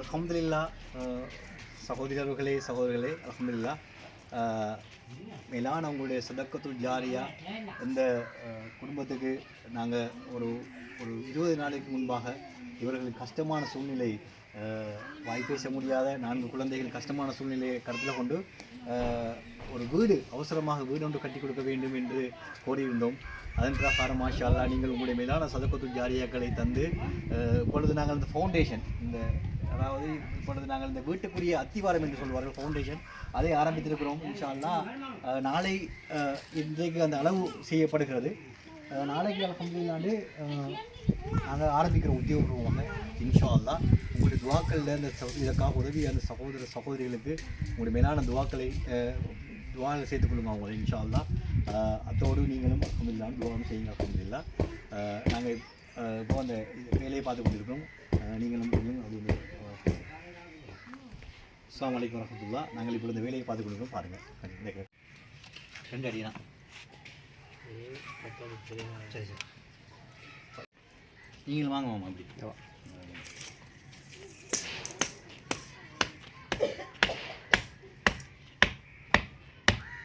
அல்ஹம்துலில்லாஹ் சகோதரர்களே அல்ஹம்துலில்லாஹ் மேலான உங்களுடைய சதக்கத்துல் ஜாரியா இந்த குடும்பத்துக்கு நாங்கள் ஒரு 20 நாளைக்கு முன்பாக இவர்களுக்கு கஷ்டமான சூழ்நிலை வாய் பேச முடியாத 4 குழந்தைகள் கஷ்டமான சூழ்நிலையை கருத்தில் கொண்டு ஒரு வீடு அவசரமாக வீடு ஒன்று கட்டி கொடுக்க வேண்டும் என்று கோரியிருந்தோம். அதன் பிரகாரம் மாஷா அல்லாஹ் நீங்கள் உங்களுடைய மேலான சதக்கத்துல் ஜாரியாக்களை தந்து இப்பொழுது நாங்கள் இந்த ஃபவுண்டேஷன் அதாவது இப்பொழுது நாங்கள் இந்த வீட்டுக்குரிய அத்திவாரம் என்று சொல்வார்கள் ஃபவுண்டேஷன் அதை ஆரம்பித்திருக்கிறோம். இன்ஷா அல்லாஹ் நாளை இன்றைக்கு அந்த அளவு செய்யப்படுகிறது. நாளைக்கு அல்ஹம்துலில்லாஹ் நாங்கள் ஆரம்பிக்கிற உத்தியோகமாக இன்ஷா அல்லாஹ் உங்களுடைய துவாக்களில் இந்த இதற்காக உதவி அந்த சகோதரிகளுக்கு உங்களுடைய மேலான துவாவில் சேர்த்துக்கொள்ளுங்க அவங்களை இன்ஷா அல்லாஹ். அத்தோடு நீங்களும் அல்ஹம்துலில்லாஹ் துவாவும் செய்யுங்க அல்ஹம்துலில்லாஹ். நாங்கள் இப்போ அந்த வேலையை பார்த்து கொண்டிருக்கோம். நீங்களும் அப்படின்னு அஸ்ஸலாமு அலைக்கும் வரஹ்மத்துல்லாஹ். நாங்கள் இப்போ இந்த வேலையை பார்த்து கொண்டிருக்கோம். பாருங்கள் 2 அடி தான். சரி நீங்களும் வாங்க மாமா அப்படி